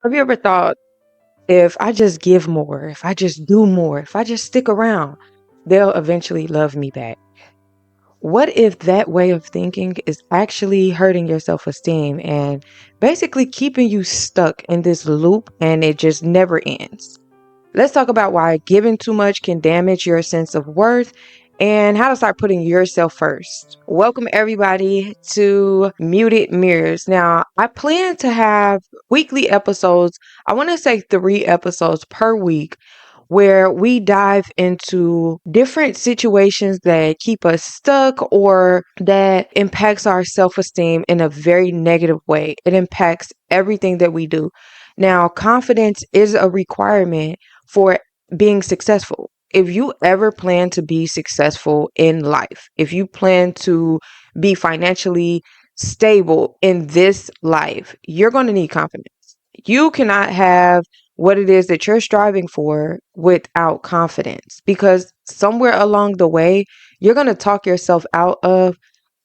Have you ever thought, if I just give more, if I just do more, if I just stick around, they'll eventually love me back? What if that way of thinking is actually hurting your self esteem and basically keeping you stuck in this loop and it just never ends? Let's talk about why giving too much can damage your sense of worth and how to start putting yourself first. Welcome, everybody, to Muted Mirrors. Now, I plan to have weekly episodes. I want to say 3 episodes per week where we dive into different situations that keep us stuck or that impacts our self-esteem in a very negative way. It impacts everything that we do. Now, confidence is a requirement for being successful. If you ever plan to be successful in life, if you plan to be financially stable in this life, you're going to need confidence. You cannot have what it is that you're striving for without confidence, because somewhere along the way, you're going to talk yourself out of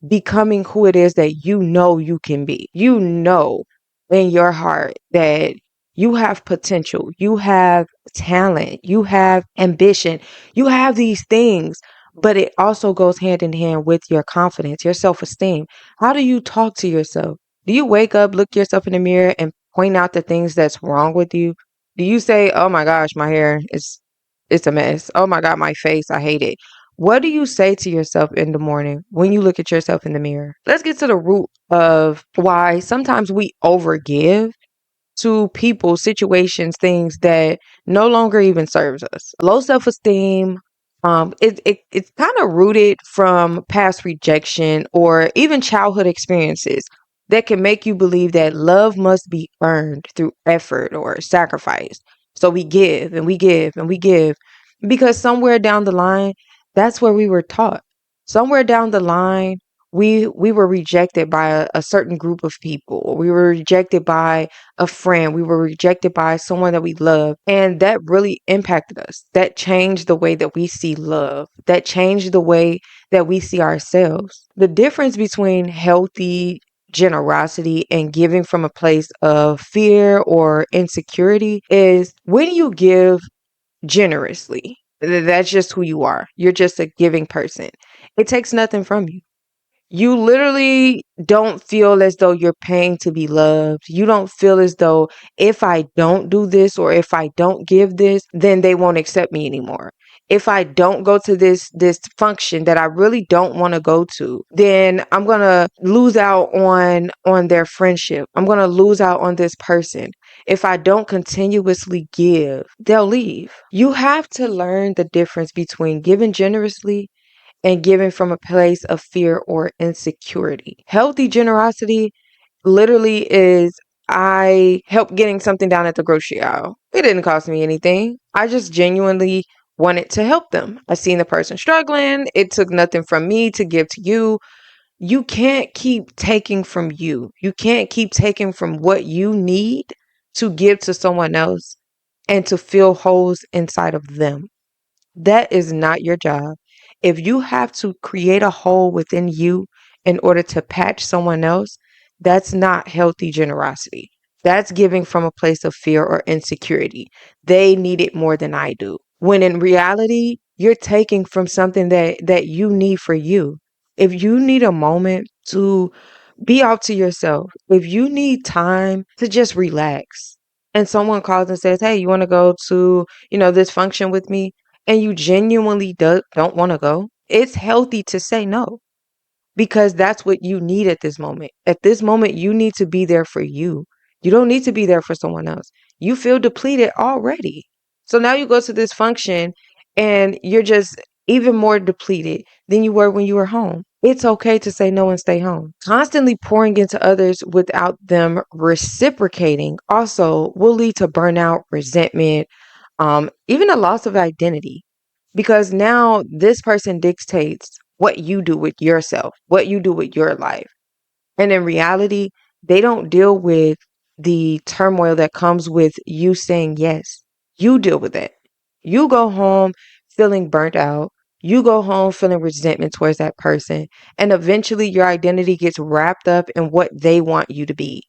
becoming who it is that you know you can be. You know in your heart that you have potential, you have talent, you have ambition, you have these things, but it also goes hand in hand with your confidence, your self esteem. How do you talk to yourself? Do you wake up, look yourself in the mirror, and point out the things that's wrong with you? Do you say, "Oh my gosh, my hair is it's a mess. Oh my god, my face, I hate it." What do you say to yourself in the morning when you look at yourself in the mirror? Let's get to the root of why sometimes we overgive to people, situations, things that no longer even serves us. Low self-esteem, it's kind of rooted from past rejection or even childhood experiences that can make you believe that love must be earned through effort or sacrifice. So we give and we give and we give because somewhere down the line, that's where we were taught. Somewhere down the line, we were rejected by a certain group of people. We were rejected by a friend. We were rejected by someone that we love. And that really impacted us. That changed the way that we see love. That changed the way that we see ourselves. The difference between healthy generosity and giving from a place of fear or insecurity is when you give generously. That's just who you are. You're just a giving person. It takes nothing from you. You literally don't feel as though you're paying to be loved. You don't feel as though if I don't do this or if I don't give this, then they won't accept me anymore. If I don't go to this function that I really don't want to go to, then I'm going to lose out on their friendship. I'm going to lose out on this person. If I don't continuously give, they'll leave. You have to learn the difference between giving generously and giving from a place of fear or insecurity. Healthy generosity literally is, I help getting something down at the grocery aisle. It didn't cost me anything. I just genuinely wanted to help them. I seen the person struggling. It took nothing from me to give to you. You can't keep taking from you. You can't keep taking from what you need to give to someone else and to fill holes inside of them. That is not your job. If you have to create a hole within you in order to patch someone else, that's not healthy generosity. That's giving from a place of fear or insecurity. They need it more than I do. When in reality, you're taking from something that you need for you. If you need a moment to be out to yourself, if you need time to just relax, and someone calls and says, "Hey, you want to go to, this function with me?" and you genuinely don't want to go, it's healthy to say no because that's what you need at this moment. At this moment, you need to be there for you. You don't need to be there for someone else. You feel depleted already. So now you go to this function and you're just even more depleted than you were when you were home. It's okay to say no and stay home. Constantly pouring into others without them reciprocating also will lead to burnout, resentment, even a loss of identity, because now this person dictates what you do with yourself, what you do with your life. And in reality, they don't deal with the turmoil that comes with you saying yes. You deal with it. You go home feeling burnt out. You go home feeling resentment towards that person. And eventually your identity gets wrapped up in what they want you to be.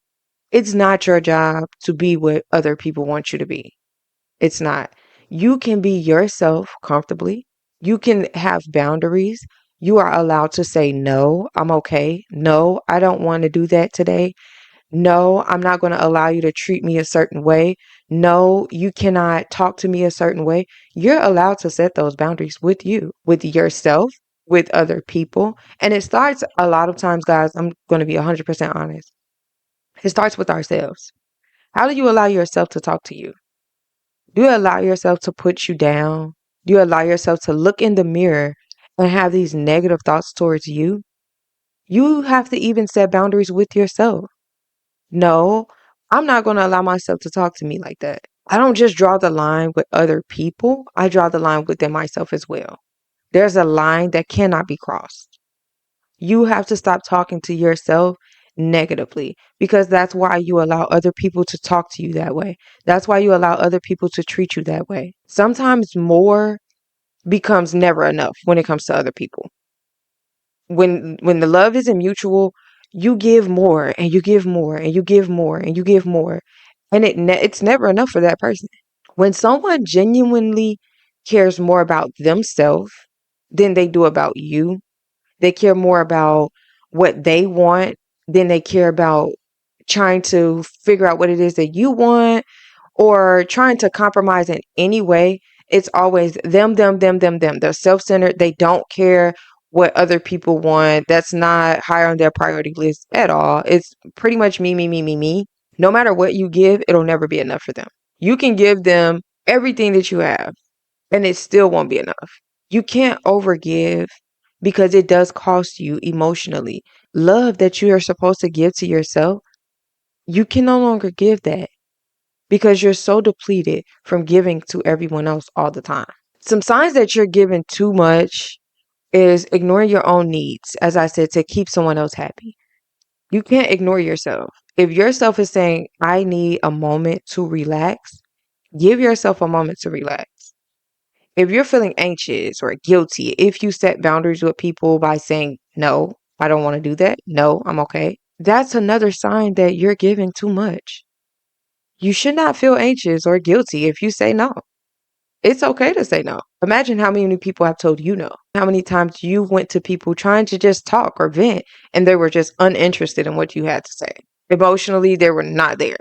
It's not your job to be what other people want you to be. It's not. You can be yourself comfortably. You can have boundaries. You are allowed to say, no, I'm okay. No, I don't want to do that today. No, I'm not going to allow you to treat me a certain way. No, you cannot talk to me a certain way. You're allowed to set those boundaries with you, with yourself, with other people. And it starts a lot of times, guys, I'm going to be 100% honest. It starts with ourselves. How do you allow yourself to talk to you? Do you allow yourself to put you down? Do you allow yourself to look in the mirror and have these negative thoughts towards you? You have to even set boundaries with yourself. No, I'm not going to allow myself to talk to me like that. I don't just draw the line with other people, I draw the line within myself as well. There's a line that cannot be crossed. You have to stop talking to yourself negatively because that's why you allow other people to talk to you that way. That's why you allow other people to treat you that way. Sometimes more becomes never enough when it comes to other people. When the love isn't mutual, you give more and you give more and you give more and you give more, and it's never enough for that person. When someone genuinely cares more about themselves than they do about you, they care more about what they want than they care about trying to figure out what it is that you want or trying to compromise in any way. It's always them, them, them, them, them. They're self-centered. They don't care what other people want. That's not higher on their priority list at all. It's pretty much me, me, me, me, me. No matter what you give, it'll never be enough for them. You can give them everything that you have and it still won't be enough. You can't overgive because it does cost you emotionally. Love that you are supposed to give to yourself, you can no longer give that because you're so depleted from giving to everyone else all the time. Some signs that you're giving too much is ignoring your own needs, as I said, to keep someone else happy. You can't ignore yourself. If yourself is saying, I need a moment to relax, give yourself a moment to relax. If you're feeling anxious or guilty, if you set boundaries with people by saying, no, I don't want to do that. No, I'm okay. That's another sign that you're giving too much. You should not feel anxious or guilty if you say no. It's okay to say no. Imagine how many people have told you no. How many times you went to people trying to just talk or vent and they were just uninterested in what you had to say. Emotionally, they were not there.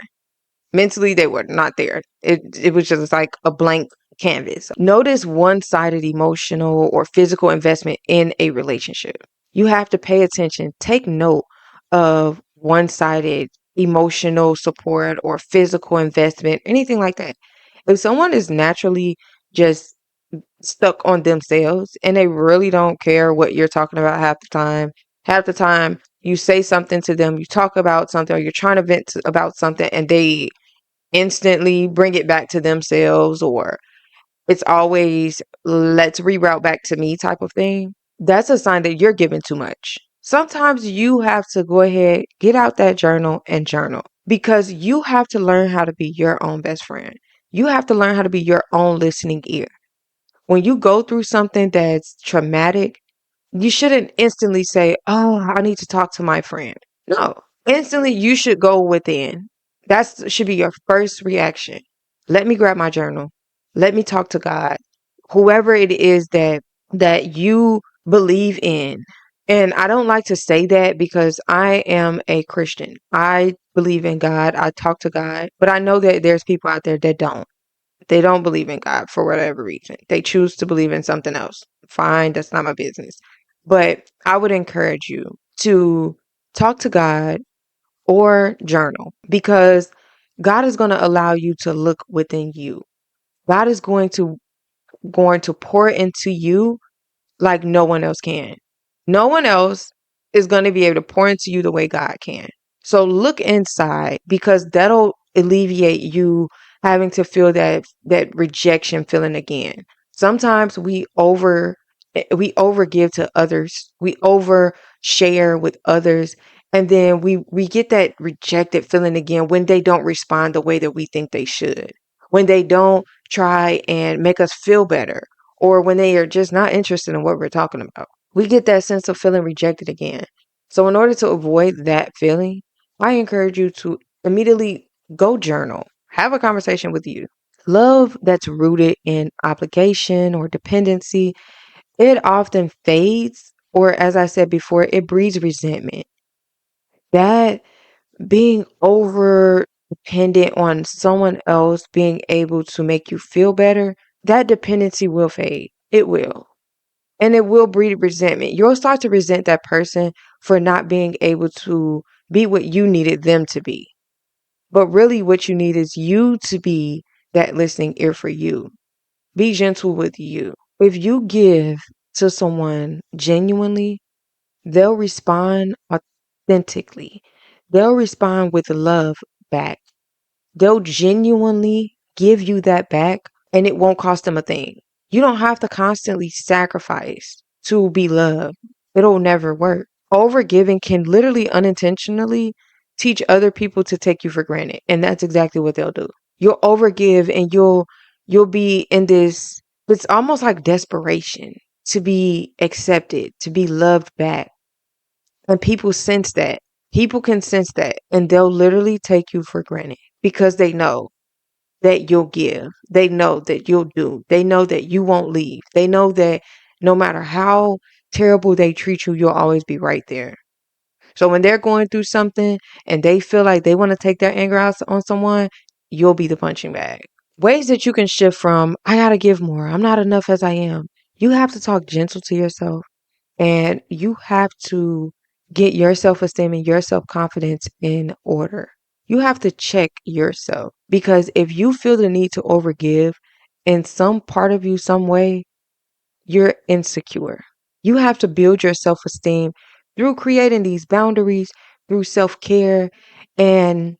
Mentally, they were not there. It was just like a blank canvas. Notice one-sided emotional or physical investment in a relationship. You have to pay attention. Take note of one-sided emotional support or physical investment, anything like that. If someone is naturally just stuck on themselves and they really don't care what you're talking about half the time you say something to them, you talk about something, or you're trying to vent about something, and they instantly bring it back to themselves, or it's always let's reroute back to me type of thing. That's a sign that you're giving too much. Sometimes you have to go ahead, get out that journal and journal because you have to learn how to be your own best friend. You have to learn how to be your own listening ear. When you go through something that's traumatic, you shouldn't instantly say, oh, I need to talk to my friend. No, instantly you should go within. That should be your first reaction. Let me grab my journal. Let me talk to God. Whoever it is that you believe in. And I don't like to say that because I am a Christian. I believe in God. I talk to God. But I know that there's people out there that don't. They don't believe in God for whatever reason. They choose to believe in something else. Fine, that's not my business. But I would encourage you to talk to God or journal because God is going to allow you to look within you. God is going to pour into you like no one else can. No one else is going to be able to pour into you the way God can. So look inside because that'll alleviate you having to feel that rejection feeling again. Sometimes we overgive to others. We overshare with others, and then we get that rejected feeling again when they don't respond the way that we think they should. When they don't try and make us feel better, or when they are just not interested in what we're talking about. We get that sense of feeling rejected again. So in order to avoid that feeling, I encourage you to immediately go journal. Have a conversation with you. Love that's rooted in obligation or dependency, it often fades, or as I said before, it breeds resentment. That being over dependent on someone else being able to make you feel better, that dependency will fade. It will. And it will breed resentment. You'll start to resent that person for not being able to be what you needed them to be. But really, what you need is you to be that listening ear for you. Be gentle with you. If you give to someone genuinely, they'll respond authentically. They'll respond with love back. They'll genuinely give you that back, and it won't cost them a thing. You don't have to constantly sacrifice to be loved. It'll never work. Overgiving can literally unintentionally teach other people to take you for granted. And that's exactly what they'll do. You'll overgive and you'll be in this, it's almost like desperation to be accepted, to be loved back. And people sense that. People can sense that, and they'll literally take you for granted because they know that you'll give. They know that you'll do. They know that you won't leave. They know that no matter how terrible they treat you, you'll always be right there. So when they're going through something and they feel like they want to take their anger out on someone, you'll be the punching bag. Ways that you can shift from, I got to give more, I'm not enough as I am. You have to talk gentle to yourself. And you have to get your self esteem and your self confidence in order. You have to check yourself because if you feel the need to overgive in some part of you, some way, you're insecure. You have to build your self esteem through creating these boundaries, through self care. And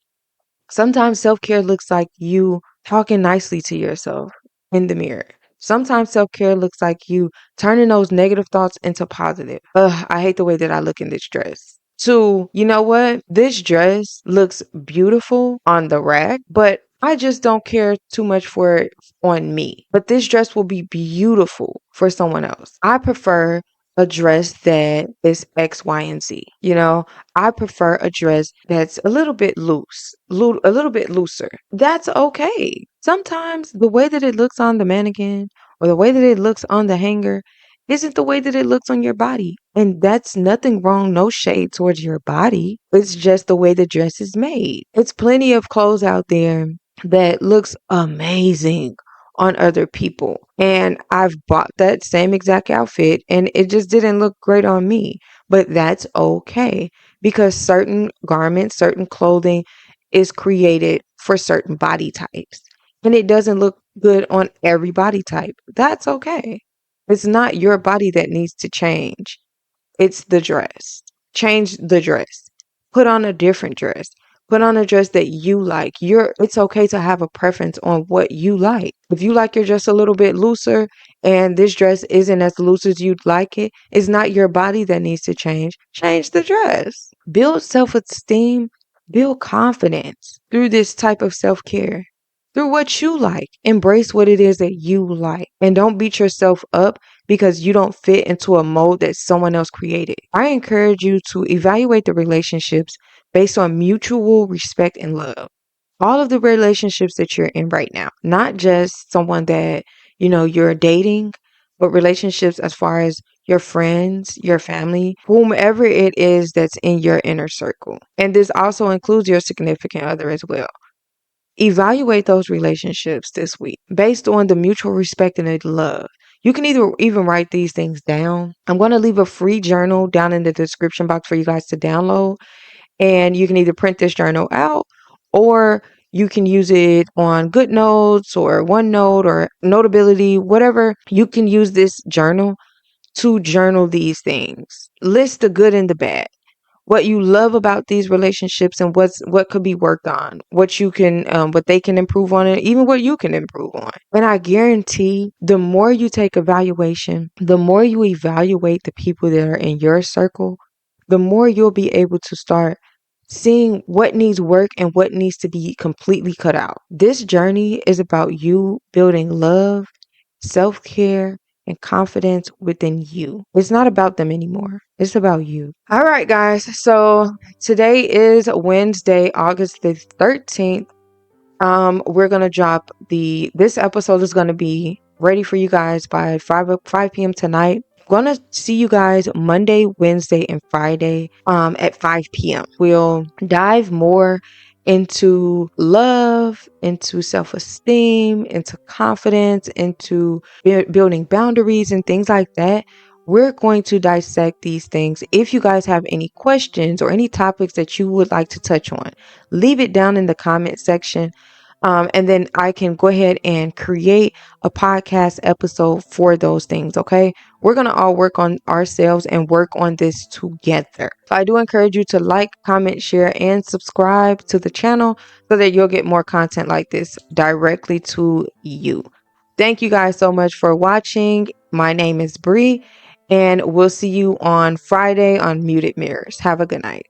sometimes self care looks like you talking nicely to yourself in the mirror. Sometimes self care looks like you turning those negative thoughts into positive. Ugh, I hate the way that I look in this dress. Two, you know what? This dress looks beautiful on the rack, but I just don't care too much for it on me. But this dress will be beautiful for someone else. I prefer a dress that is X, Y, and Z. I prefer a dress that's a little bit a little bit looser. That's okay. Sometimes the way that it looks on the mannequin or the way that it looks on the hanger isn't the way that it looks on your body. And that's nothing wrong, no shade towards your body. It's just the way the dress is made. It's plenty of clothes out there that looks amazing on other people. And I've bought that same exact outfit and it just didn't look great on me. But that's okay because certain garments, certain clothing is created for certain body types. And it doesn't look good on every body type. That's okay. It's not your body that needs to change. It's the dress. Change the dress. Put on a different dress. Put on a dress that you like. It's okay to have a preference on what you like. If you like your dress a little bit looser and this dress isn't as loose as you'd like it, it's not your body that needs to change. Change the dress. Build self-esteem, build confidence through this type of self-care. Through what you like. Embrace what it is that you like. And don't beat yourself up because you don't fit into a mold that someone else created. I encourage you to evaluate the relationships based on mutual respect and love. All of the relationships that you're in right now, not just someone that, you're dating, but relationships as far as your friends, your family, whomever it is that's in your inner circle. And this also includes your significant other as well. Evaluate those relationships this week based on the mutual respect and the love. You can either even write these things down. I'm going to leave a free journal down in the description box for you guys to download. And you can either print this journal out or you can use it on GoodNotes or OneNote or Notability, whatever. You can use this journal to journal these things. List the good and the bad, what you love about these relationships and what could be worked on, what they can improve on, and even what you can improve on. And I guarantee the more you take evaluation, the more you evaluate the people that are in your circle, the more you'll be able to start seeing what needs work and what needs to be completely cut out. This journey is about you building love, self-care, and confidence within you. It's not about them anymore. It's about you. All right, guys. So today is Wednesday, August the 13th. We're gonna drop this episode is gonna be ready for you guys by 5 p.m. tonight. Gonna see you guys Monday, Wednesday, and Friday at 5 p.m. We'll dive more into love, into self-esteem, into confidence, into building boundaries and things like that. We're going to dissect these things. If you guys have any questions or any topics that you would like to touch on, leave it down in the comment section. And then I can go ahead and create a podcast episode for those things. Okay. We're going to all work on ourselves and work on this together. So I do encourage you to like, comment, share, and subscribe to the channel so that you'll get more content like this directly to you. Thank you guys so much for watching. My name is Bree, and we'll see you on Friday on Muted Mirrors. Have a good night.